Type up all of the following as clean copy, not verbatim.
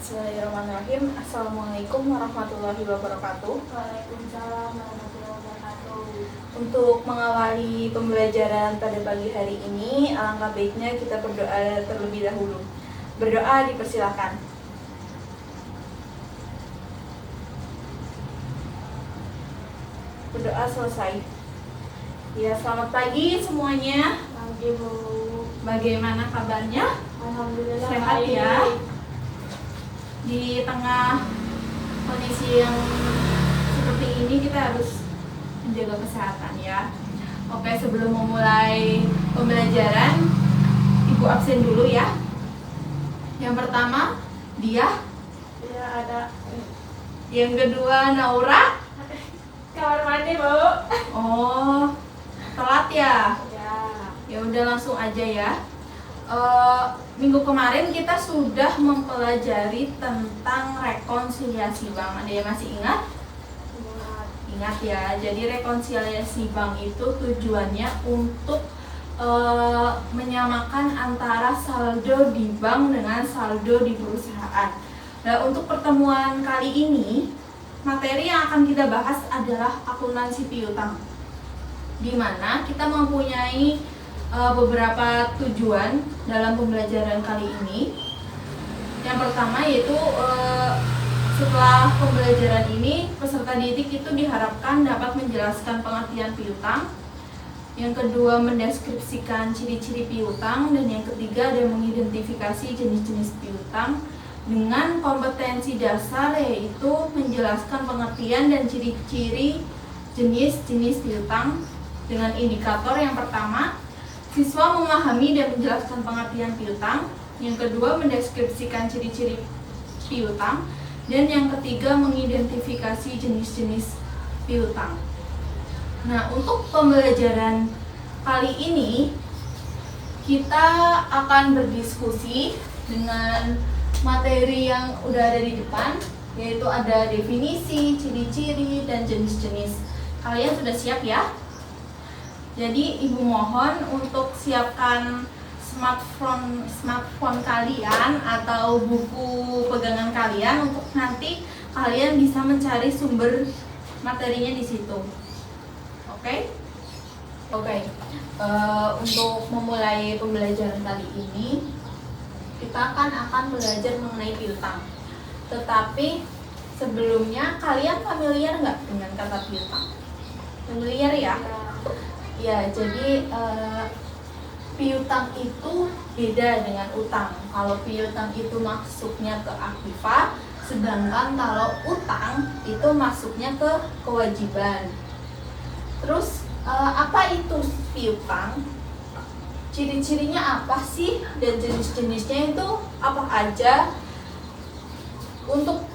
Bismillahirrahmanirrahim. Assalamualaikum warahmatullahi wabarakatuh. Waalaikumsalam warahmatullahi wabarakatuh. Untuk mengawali pembelajaran pada pagi hari ini, alangkah baiknya kita berdoa terlebih dahulu. Berdoa dipersilakan. Berdoa selesai. Ya, selamat pagi semuanya. Pagi Bu. Bagaimana kabarnya? Alhamdulillah Sehat baik. ya? Di tengah kondisi yang seperti ini kita harus menjaga kesehatan ya. Oke, sebelum memulai pembelajaran, Ibu absen dulu ya. Yang pertama, Dia. Ya ada Yang kedua, Naura. kamar mandi Bu. Oh, telat ya? Ya. Ya udah langsung aja ya. Minggu kemarin kita sudah mempelajari tentang rekonsiliasi bank. Ada yang masih ingat? Ingat ya. Jadi rekonsiliasi bank itu tujuannya untuk menyamakan antara saldo di bank dengan saldo di perusahaan. Nah, untuk pertemuan kali ini, materi yang akan kita bahas adalah akuntansi piutang, di mana kita mempunyai beberapa tujuan dalam pembelajaran kali ini. Yang pertama yaitu setelah pembelajaran ini peserta didik itu diharapkan dapat menjelaskan pengertian piutang. Yang kedua, mendeskripsikan ciri-ciri piutang, dan yang ketiga ada mengidentifikasi jenis-jenis piutang dengan kompetensi dasar, yaitu menjelaskan pengertian dan ciri-ciri jenis-jenis piutang dengan indikator. Yang pertama, siswa memahami dan menjelaskan pengertian piutang. Yang kedua, mendeskripsikan ciri-ciri piutang. Dan yang ketiga, mengidentifikasi jenis-jenis piutang. Nah, untuk pembelajaran kali ini kita akan berdiskusi dengan materi yang udah ada di depan, yaitu ada definisi, ciri-ciri, dan jenis-jenis. Kalian sudah siap ya? Jadi Ibu mohon untuk siapkan smartphone kalian atau buku pegangan kalian untuk nanti kalian bisa mencari sumber materinya di situ. Oke? Untuk memulai pembelajaran kali ini kita akan belajar mengenai piutang. Tetapi sebelumnya kalian familiar nggak dengan kata piutang? Familiar ya? Ya, jadi piutang itu beda dengan utang. Kalau piutang itu masuknya ke aktiva, sedangkan kalau utang itu masuknya ke kewajiban. Terus apa itu piutang? Ciri-cirinya apa sih? Dan jenis-jenisnya itu apa aja? Untuk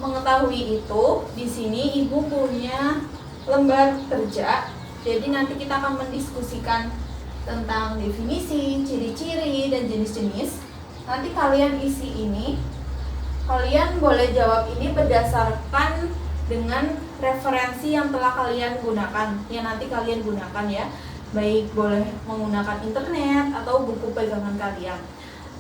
mengetahui itu, di sini Ibu punya lembar kerja. Jadi nanti kita akan mendiskusikan tentang definisi, ciri-ciri, dan jenis-jenis. Nanti kalian isi ini. Kalian boleh jawab ini berdasarkan dengan referensi yang telah kalian gunakan, yang nanti kalian gunakan ya. Baik boleh menggunakan internet atau buku pegangan kalian.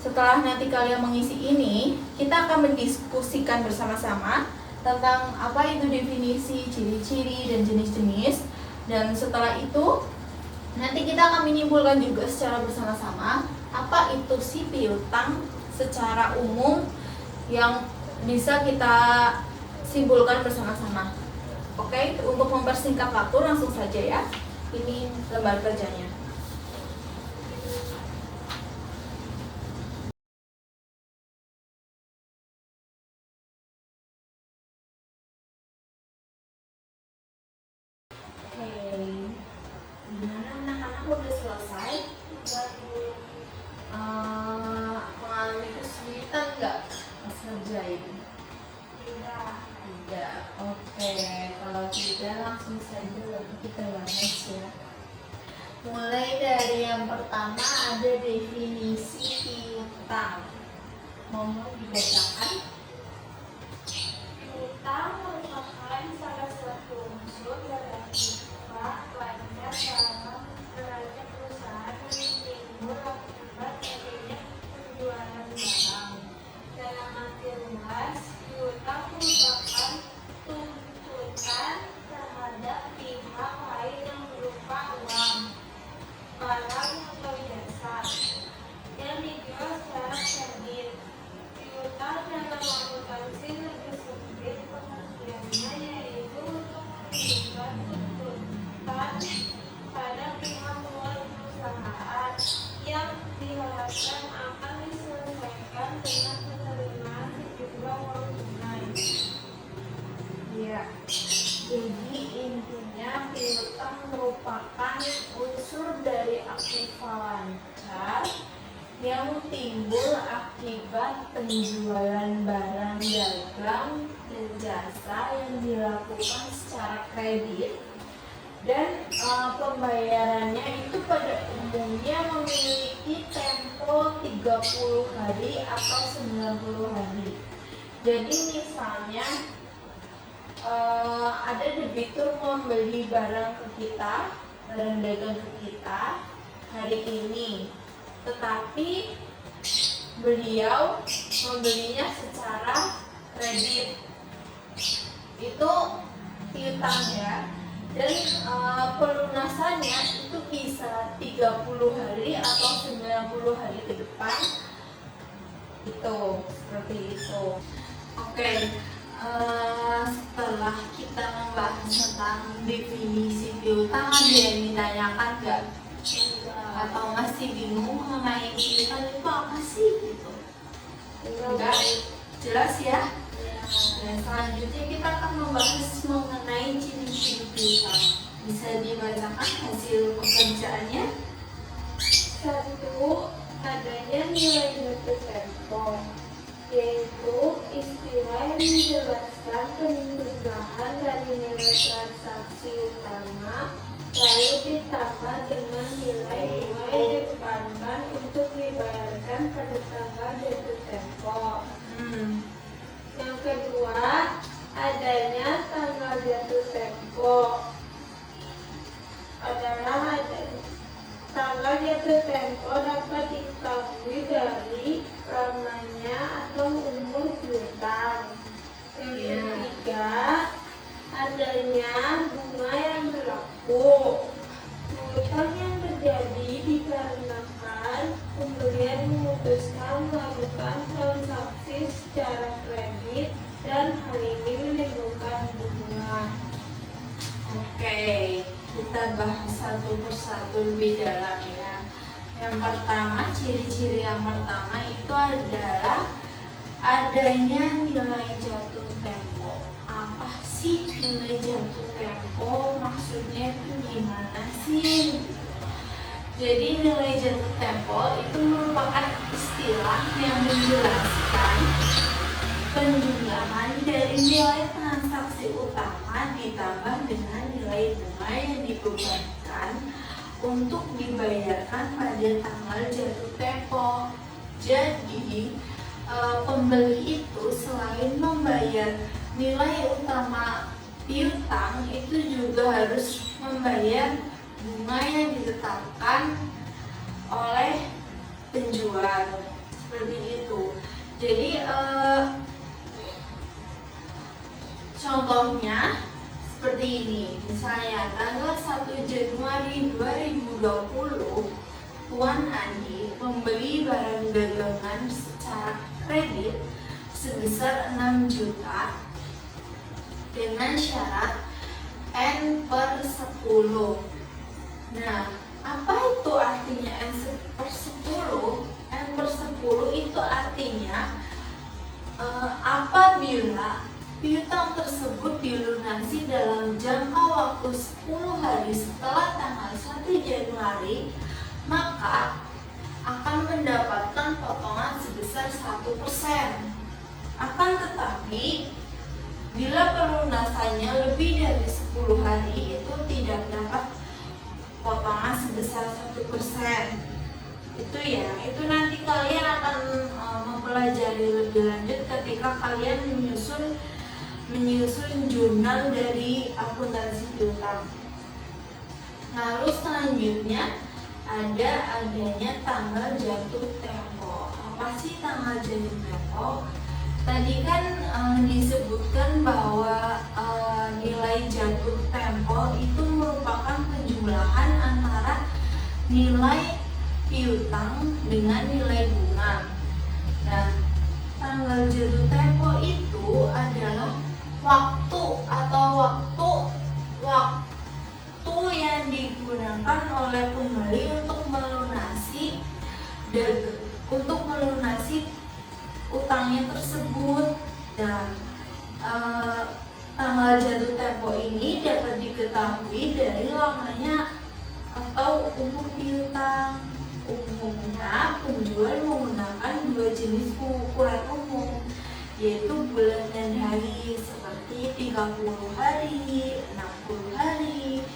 Setelah nanti kalian mengisi ini, kita akan mendiskusikan bersama-sama tentang apa itu definisi, ciri jenis-jenis. Dan setelah itu nanti kita akan menyimpulkan juga secara bersama-sama apa itu sih piutang secara umum yang bisa kita simpulkan bersama-sama. Oke, untuk mempersingkat waktu langsung saja ya. Ini lembar kerjanya. Oke, gimana anak-anak udah selesai? Mengalami kesulitan nggak pas ngerjain? Tidak. Oke, kalau tidak langsung saja kita bahas ya. Mulai dari yang pertama ada definisi piutang. Mau dibacakan? Piutang merupakan salah satu unsur dari aktiva wajar dalam neraca perusahaan yang timbul akibat adanya penjualan barang. Dalam arti luas, piutang merupakan tuntutan terhadap pihak lain yang berupa uang, barang atau jasa yang dijual secara kredit. Piutang dalam akuntansi lebih sempit pengertiannya, yaitu untuk menunjukkan tuntutan pada pihak luar perusahaan yang diharapkan akan diselesaikan dengan penerimaan sejumlah uang tunai. Ya. Jadi intinya piutang merupakan unsur dari aktiva lancar yang timbul akibat penjualan barang dagang dan jasa yang dilakukan secara kredit, dan pembayarannya itu pada umumnya memiliki tempo 30 hari atau 90 hari. Jadi misalnya ada debitur membeli barang ke kita, barang dagang ke kita hari ini, tetapi beliau membelinya secara kredit. Itu piutang ya. Dan pelunasannya itu bisa 30 hari atau 90 hari ke depan. Itu seperti itu. Oke. Setelah kita membahas tentang definisi piutang, ada yang ditanyakan nggak? Atau masih bingung mengenai piutang itu apa sih gitu? Enggak, jelas ya? Dan selanjutnya kita akan membahas mengenai ciri-ciri piutang. Bisa dibacakan hasil pekerjaannya? 1. Adanya nilai jatuh tempo, yaitu istilah yang menjelaskan penjumlahan dari nilai transaksi utama lalu ditambah dengan nilai yang didepankan untuk dibayarkan pada tanggal jatuh tempo. Yang kedua, adanya tanggal jatuh tempo adalah tanggal jatuh tempo dapat diketahui dari lamanya atau umur piutang. Yang ketiga, adanya bunga yang berlaku. Piutang yang terjadi dikarenakan pembelian memutuskan melakukan transaksi secara kredit dan hal ini menimbulkan bunga. Oke, kita bahas satu persatu lebih dalam ya. Yang pertama, ciri-ciri yang pertama itu adalah adanya nilai jatuh tempo. Apa sih nilai jatuh tempo? Maksudnya itu gimana sih? Jadi nilai jatuh tempo itu merupakan istilah yang menjelaskan penjumlahan dari nilai transaksi utama ditambah dengan nilai bunga yang dibebankan untuk dibayarkan pada tanggal jatuh tempo. Jadi pembeli itu selain membayar nilai utama piutang itu juga harus membayar bunga yang ditetapkan oleh penjual, seperti itu. Jadi contohnya seperti ini. Misalnya tanggal 1 Januari 2020, Tuan Andi membeli barang dagangan secara kredit sebesar 6 juta dengan syarat N/10. Nah, apa itu artinya N/10? N/10 itu artinya apabila piutang tersebut dilunasi dalam jangka waktu 10 hari setelah tanggal 1 Januari, maka akan mendapatkan potongan sebesar 1%. Akan tetapi, bila pelunasannya lebih dari 10 hari, itu tidak dapat potongan sebesar 1%. Itu ya, itu nanti kalian akan mempelajari lebih lanjut ketika kalian menyusun jurnal dari akuntansi piutang. Lalu selanjutnya adanya tanggal jatuh tempo. Apa sih tanggal jatuh tempo? Tadi kan disebutkan bahwa nilai jatuh tempo itu merupakan penjumlahan antara nilai piutang dengan nilai bunga. Nah, tanggal jatuh tempo itu adalah waktu yang digunakan oleh pembeli untuk melunasi utangnya tersebut. Dan tanggal jatuh tempo ini dapat diketahui dari lamanya atau umur piutang. Umumnya penjual menggunakan 2 jenis pengukuran umum, yaitu bulan dan hari, seperti 30 hari, 60 hari,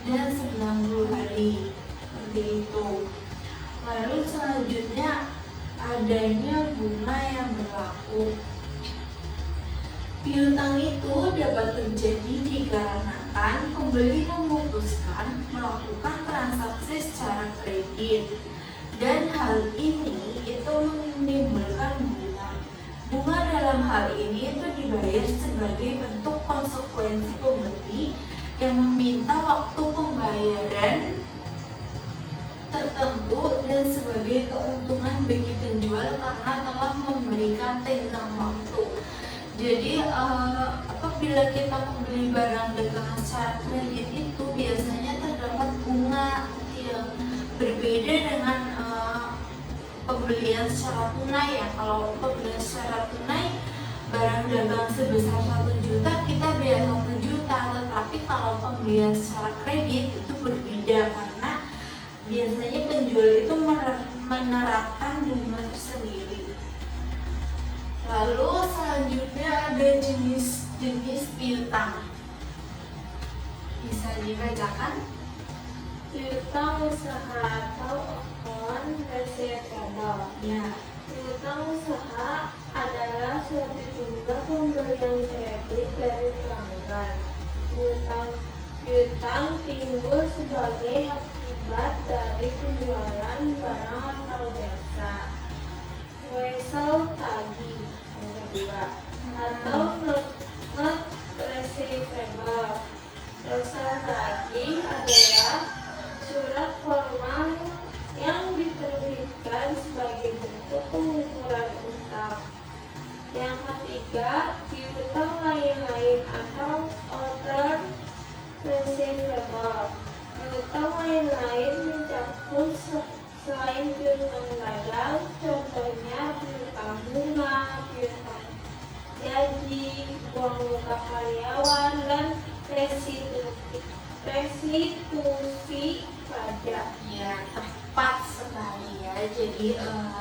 dan 90 hari, seperti itu. Lalu selanjutnya adanya bunga yang berlaku. Piutang itu dapat terjadi dikarenakan pembeli memutuskan melakukan transaksi secara kredit, dan hal ini itu menimbulkan bunga. Bunga dalam hal ini itu dibayar sebagai bentuk konsekuensi pembeli yang meminta waktu pembayaran tertentu dan sebagai keuntungan bagi penjual karena telah memberikan tenggang waktu. Jadi apabila kita membeli barang dagangan secara kredit itu biasanya terdapat bunga yang berbeda dengan pembelian secara tunai ya. Kalau pembelian secara tunai barang dagang sebesar 1 juta kita bayar 1 juta, tetapi kalau pembelian secara kredit itu berbeda karena biasanya penjual itu menerapkan bunga tersendiri. Lalu selanjutnya ada jenis piutang. Bisa dibacakan? Piutang usaha atau account receivable. Ya. Piutang usaha adalah suatu jumlah pembelian kredit dari pelanggan. Piutang timbul sebagai akibat dari penjualan barang atau jasa. Wesel tagih yang kedua, atau note receivable. Wesel tagih adalah surat formal yang diterbitkan sebagai bentuk pengukuran utang. Yang ketiga, piutang lain-lain atau other receivable. Piutang lain-lain mencakup selain piutang dagang, contohnya piutang bunga, piutang gaji, uang muka karyawan, dan restitusi pajak. Ya, tepat sekali ya. Jadi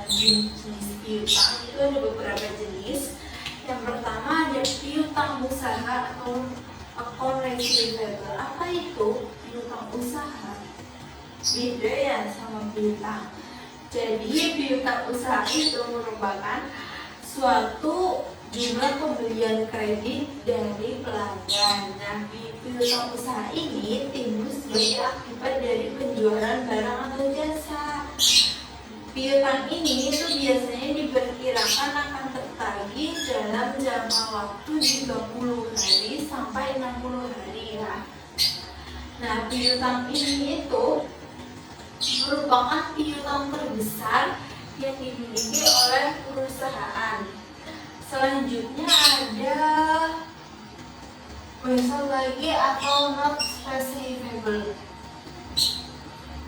jenis piutang itu ada beberapa jenis. Yang pertama ada piutang usaha atau account receivable. Apa itu piutang usaha? Beda ya sama piutang. Jadi piutang usaha itu merupakan suatu jumlah pembelian kredit dari pelanggan. Nah, piutang usaha ini timbul sebagai akibat dari penjualan barang atau jasa. Piutang ini itu biasanya diperkirakan akan tagih dalam jangka waktu 30 hari sampai 60 hari ya. Nah, piutang ini itu merupakan piutang terbesar yang dimiliki oleh perusahaan. Selanjutnya ada wesel tagih atau notes receivable.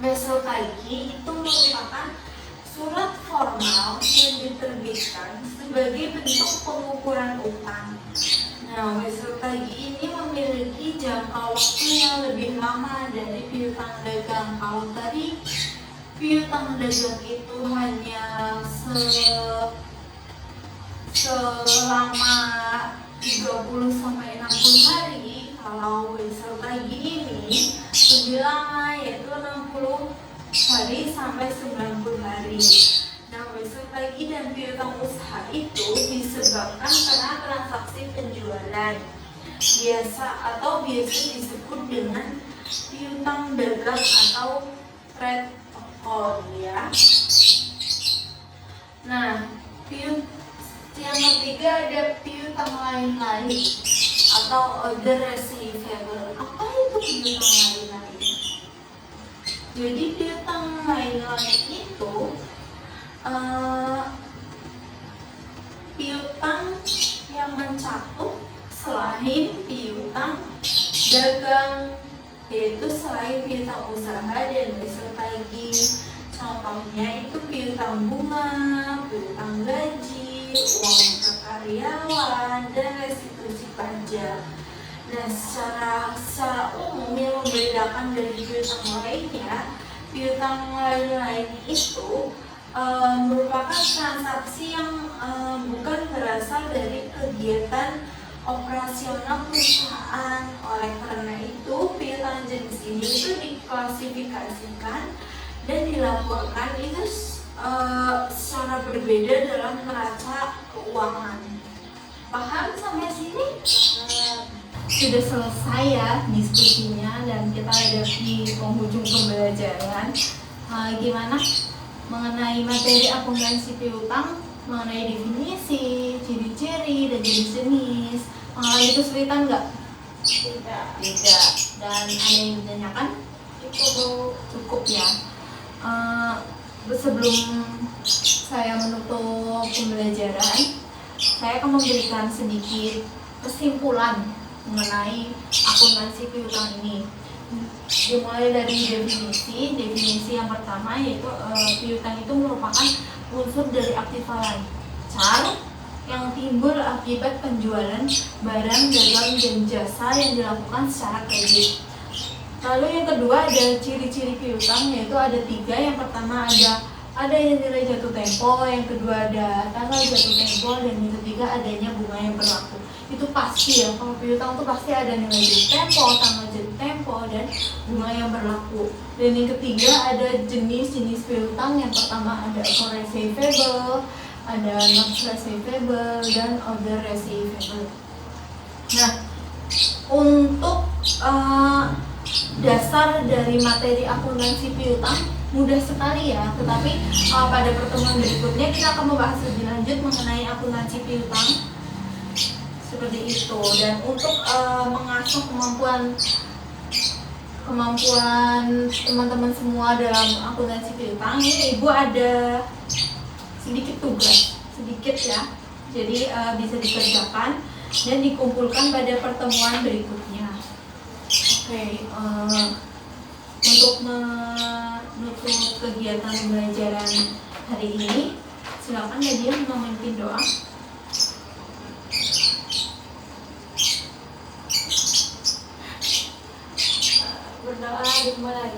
Wesel tagih itu merupakan surat formal yang diterbitkan sebagai bentuk pengukuran utang. Nah, wesel tagih ini memiliki jangka waktu yang lebih lama dari piutang dagang. Kalau tadi piutang dagang itu hanya selama 30 sampai 60 hari, kalau wesel tagih ini lebih lama, yaitu 60 hari sampai 90 hari. Nah, wesel tagih dan piutang usaha itu disebabkan karena transaksi penjualan biasa disebut dengan piutang dagang atau trade account ya. Nah, yang ketiga ada piutang lain-lain atau other receivable. Apa itu piutang lain-lain? Jadi piutang lain-lain itu piutang yang mencakup selain piutang dagang, yaitu selain piutang usaha dan wesel tagih. Contohnya itu piutang bunga, piutang gaji, uang karyawan, dan restitusi pajak. Nah, secara umum yang membedakan dari piutang lainnya, piutang lain-lain itu merupakan transaksi yang bukan berasal dari kegiatan operasional perusahaan. Oleh karena itu, piutang jenis ini itu diklasifikasikan dan dilaporkan itu secara berbeda dalam neraca keuangan. Paham sampai sini? Sudah selesai ya diskusinya dan kita ada di penghujung pembelajaran. Gimana mengenai materi akuntansi piutang, mengenai definisi, ciri-ciri, dan jenis-jenis. Mengalami kesulitan nggak? Tidak. Tidak. Dan ada yang ditanyakan? Cukup ya. Sebelum saya menutup pembelajaran, saya akan memberikan sedikit kesimpulan mengenai akuntansi piutang ini. Dimulai dari definisi yang pertama, yaitu piutang itu merupakan unsur dari aktiva lancar yang timbul akibat penjualan barang, dagang, dan jasa yang dilakukan secara kredit. Lalu yang kedua ada ciri-ciri piutang, yaitu ada 3. Yang pertama ada yang nilai jatuh tempo, yang kedua ada tanggal jatuh tempo, dan yang ketiga adanya bunga yang berlaku. Itu pasti ya, kalau piutang itu pasti ada nilai jatuh tempo, tanggal jatuh tempo, dan bunga yang berlaku. Dan yang ketiga ada jenis-jenis piutang. Yang pertama ada account receivable, ada notes receivable, dan other receivable. Nah, untuk dasar dari materi akuntansi piutang mudah sekali ya, tetapi pada pertemuan berikutnya kita akan membahas lebih lanjut mengenai akuntansi piutang seperti itu. Dan untuk mengasah kemampuan teman-teman semua dalam akuntansi piutang, ini Ibu ada sedikit tugas, sedikit ya, jadi bisa dikerjakan dan dikumpulkan pada pertemuan berikutnya. Oke, untuk menutup kegiatan pembelajaran hari ini, silakan Nadia memimpin doa. Berdoa dimulai.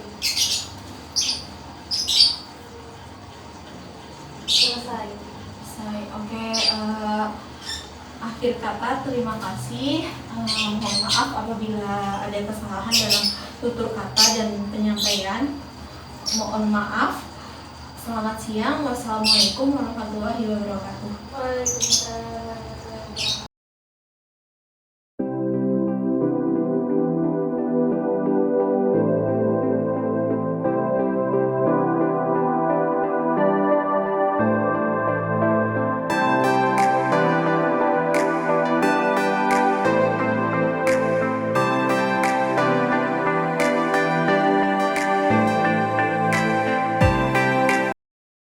Selesai. Oke. Akhir kata, terima kasih. Mohon maaf apabila ada kesalahan dalam tutur kata dan penyampaian. Mohon maaf. Selamat siang. Wassalamualaikum warahmatullahi wabarakatuh. Waalaikumsalam.